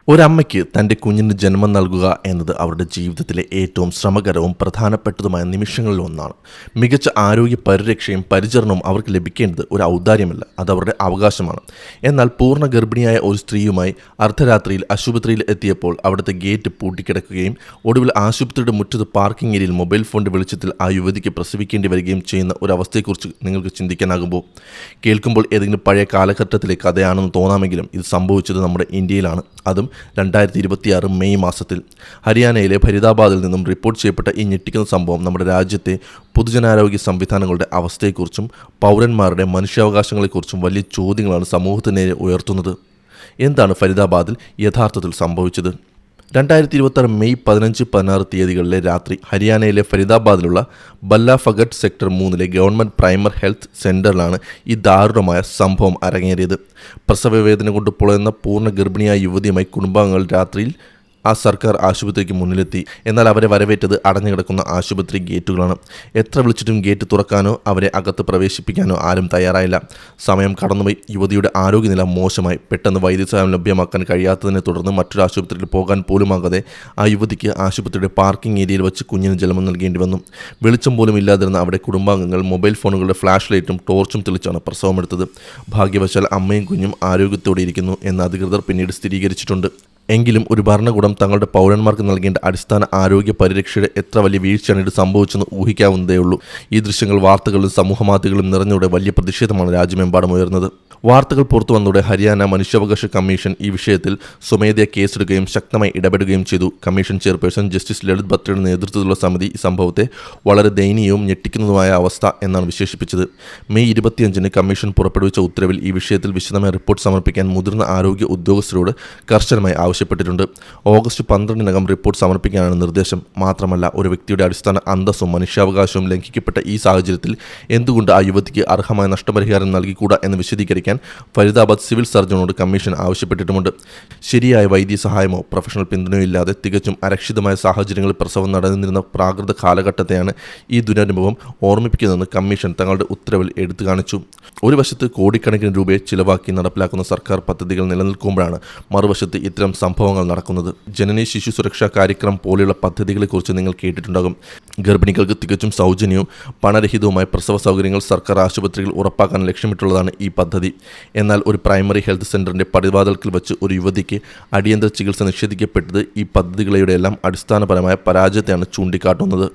ഒരമ്മയ്ക്ക് തൻ്റെ കുഞ്ഞിന് ജന്മം നൽകുക എന്നത് അവരുടെ ജീവിതത്തിലെ ഏറ്റവും ശ്രമകരവും പ്രധാനപ്പെട്ടതുമായ നിമിഷങ്ങളിൽ ഒന്നാണ്. മികച്ച ആരോഗ്യ പരിരക്ഷയും പരിചരണവും അവർക്ക് ലഭിക്കേണ്ടത് ഒരു ഔദാര്യമല്ല, അത് അവരുടെ അവകാശമാണ്. എന്നാൽ പൂർണ്ണ ഗർഭിണിയായ ഒരു സ്ത്രീയുമായി അർദ്ധരാത്രിയിൽ ആശുപത്രിയിൽ എത്തിയപ്പോൾ അവിടുത്തെ ഗേറ്റ് പൂട്ടിക്കിടക്കുകയും ഒടുവിൽ ആശുപത്രിയുടെ മുറ്റത്ത് പാർക്കിംഗ് ഏരിയയിൽ മൊബൈൽ ഫോണിൻ്റെ വെളിച്ചത്തിൽ ആ യുവതിക്ക് പ്രസവിക്കേണ്ടി വരികയും ചെയ്യുന്ന ഒരു അവസ്ഥയെക്കുറിച്ച് നിങ്ങൾക്ക് ചിന്തിക്കാനാകുമ്പോൾ, കേൾക്കുമ്പോൾ ഏതെങ്കിലും പഴയ കാലഘട്ടത്തിലെ കഥയാണെന്ന് തോന്നാമെങ്കിലും ഇത് സംഭവിച്ചത് നമ്മുടെ ഇന്ത്യയിലാണ്. അതും 2026 മെയ് മാസത്തിൽ ഹരിയാനയിലെ ഫരീദാബാദിൽ നിന്നും റിപ്പോർട്ട് ചെയ്യപ്പെട്ട ഈ ഞെട്ടിക്കുന്ന സംഭവം നമ്മുടെ രാജ്യത്തെ പൊതുജനാരോഗ്യ സംവിധാനങ്ങളുടെ അവസ്ഥയെക്കുറിച്ചും പൗരന്മാരുടെ മനുഷ്യാവകാശങ്ങളെക്കുറിച്ചും വലിയ ചോദ്യങ്ങളാണ് സമൂഹത്തിന് നേരെ ഉയർത്തുന്നത്. എന്താണ് ഫരീദാബാദിൽ യഥാർത്ഥത്തിൽ സംഭവിച്ചത്? 2026 മെയ് 15-16 തീയതികളിലെ രാത്രി ഹരിയാനയിലെ ഫരീദാബാദിലുള്ള ബല്ല ഫഗട്ട് സെക്ടർ 3 ഗവൺമെൻറ് പ്രൈമറി ഹെൽത്ത് സെൻ്ററിലാണ് ഈ ദാരുണമായ സംഭവം അരങ്ങേറിയത്. പ്രസവവേദന കൊണ്ട് പുളയുന്ന പൂർണ്ണ ഗർഭിണിയായ യുവതിയുമായി കുടുംബാംഗങ്ങൾ രാത്രിയിൽ ആ സർക്കാർ ആശുപത്രിക്ക് മുന്നിലെത്തി. എന്നാൽ അവരെ വരവേറ്റത് അടഞ്ഞുകിടക്കുന്ന ആശുപത്രി ഗേറ്റുകളാണ്. എത്ര വിളിച്ചിട്ടും ഗേറ്റ് തുറക്കാനോ അവരെ അകത്ത് പ്രവേശിപ്പിക്കാനോ ആരും തയ്യാറായില്ല. സമയം കടന്നുപോയി. യുവതിയുടെ ആരോഗ്യനില മോശമായി. പെട്ടെന്ന് വൈദ്യസഹായം ലഭ്യമാക്കാൻ കഴിയാത്തതിനെ തുടർന്ന് മറ്റൊരു ആശുപത്രിയിൽ പോകാൻ പോലുമാകാതെ ആ യുവതിക്ക് ആശുപത്രിയുടെ പാർക്കിംഗ് ഏരിയയിൽ വെച്ച് കുഞ്ഞിന് ജന്മം നൽകേണ്ടി വന്നു. വെളിച്ചം പോലും ഇല്ലാതിരുന്ന അവിടെ കുടുംബാംഗങ്ങൾ മൊബൈൽ ഫോണുകളുടെ ഫ്ലാഷ് ലൈറ്റും ടോർച്ചും തെളിച്ചാണ് പ്രസവമെടുത്തത്. ഭാഗ്യവശാൽ അമ്മയും കുഞ്ഞും ആരോഗ്യത്തോടെ ഇരിക്കുന്നു എന്ന് അധികൃതർ പിന്നീട് സ്ഥിരീകരിച്ചിട്ടുണ്ട്. എങ്കിലും ഒരു ഭരണകൂടം തങ്ങളുടെ പൗരന്മാർക്ക് നൽകേണ്ട അടിസ്ഥാന ആരോഗ്യ പരിരക്ഷയുടെ എത്ര വലിയ വീഴ്ചയാണ് ഇത് സംഭവിച്ചെന്ന് ഊഹിക്കാവുന്നതേയുള്ളൂ. ഈ ദൃശ്യങ്ങൾ വാർത്തകളിലും സമൂഹമാധ്യമങ്ങളിലും നിറഞ്ഞതോടെ വലിയ പ്രതിഷേധമാണ് രാജ്യമെമ്പാടും ഉയർന്നത്. വാർത്തകൾ പുറത്തു വന്നതോടെ ഹരിയാന മനുഷ്യാവകാശ കമ്മീഷൻ ഈ വിഷയത്തിൽ സ്വമേധയാ കേസെടുക്കുകയും ശക്തമായി ഇടപെടുകയും ചെയ്തു. കമ്മീഷൻ ചെയർപേഴ്സൺ ജസ്റ്റിസ് ലളിത് ബത്രയുടെ നേതൃത്വത്തിലുള്ള സമിതി ഈ സംഭവത്തെ വളരെ ദയനീയവും ഞെട്ടിക്കുന്നതുമായ അവസ്ഥ എന്നാണ് വിശേഷിപ്പിച്ചത്. മെയ് 25-ന് കമ്മീഷൻ പുറപ്പെടുവിച്ച ഉത്തരവിൽ ഈ വിഷയത്തിൽ വിശദമായ റിപ്പോർട്ട് സമർപ്പിക്കാൻ മുതിർന്ന ആരോഗ്യ ഉദ്യോഗസ്ഥരോട് കർശനമായി ആവശ്യപ്പെട്ടിട്ടുണ്ട്. ഓഗസ്റ്റ് 12-നകം റിപ്പോർട്ട് സമർപ്പിക്കാനാണ് നിർദ്ദേശം. മാത്രമല്ല, ഒരു വ്യക്തിയുടെ അടിസ്ഥാന അന്തസ്സും മനുഷ്യാവകാശവും ലംഘിക്കപ്പെട്ട ഈ സാഹചര്യത്തിൽ എന്തുകൊണ്ട് ആ യുവതിക്ക് അർഹമായ നഷ്ടപരിഹാരം നൽകിക്കൂടാ എന്ന് വിശദീകരിക്കാൻ ഫരീദാബാദ് സിവിൽ സർജനോട് കമ്മീഷൻ ആവശ്യപ്പെട്ടിട്ടുമുണ്ട്. ശരിയായ വൈദ്യസഹായമോ പ്രൊഫഷണൽ പിന്തുണയോ ഇല്ലാതെ തികച്ചും അരക്ഷിതമായ സാഹചര്യങ്ങളിൽ പ്രസവം നടന്നിരുന്ന പ്രാകൃത കാലഘട്ടത്തെയാണ് ഈ ദുരനുഭവം ഓർമ്മിപ്പിക്കുന്നതെന്ന് കമ്മീഷൻ തങ്ങളുടെ ഉത്തരവിൽ എടുത്തു കാണിച്ചു. ഒരു വശത്ത് കോടിക്കണക്കിന് രൂപയെ ചിലവാക്കി നടപ്പിലാക്കുന്ന സർക്കാർ പദ്ധതികൾ നിലനിൽക്കുമ്പോഴാണ് മറുവശത്ത് ഇത്തരം സംഭവങ്ങൾ നടക്കുന്നത്. ജനനി ശിശു സുരക്ഷാ കാര്യക്രം പോലെയുള്ള പദ്ധതികളെക്കുറിച്ച് നിങ്ങൾ കേട്ടിട്ടുണ്ടാകും. ഗർഭിണികൾക്ക് തികച്ചും സൗജന്യവും പണരഹിതവുമായ പ്രസവ സൗകര്യങ്ങൾ സർക്കാർ ആശുപത്രികൾ ഉറപ്പാക്കാൻ ലക്ഷ്യമിട്ടുള്ളതാണ് ഈ പദ്ധതി. എന്നാൽ ഒരു പ്രൈമറി ഹെൽത്ത് സെൻ്ററിൻ്റെ പടിവാതിൽക്കൽ വെച്ച് ഒരു യുവതിക്ക് അടിയന്തര ചികിത്സ നിഷേധിക്കപ്പെട്ടത് ഈ പദ്ധതികളുടെയെല്ലാം അടിസ്ഥാനപരമായ പരാജയത്തെയാണ് ചൂണ്ടിക്കാട്ടുന്നത്.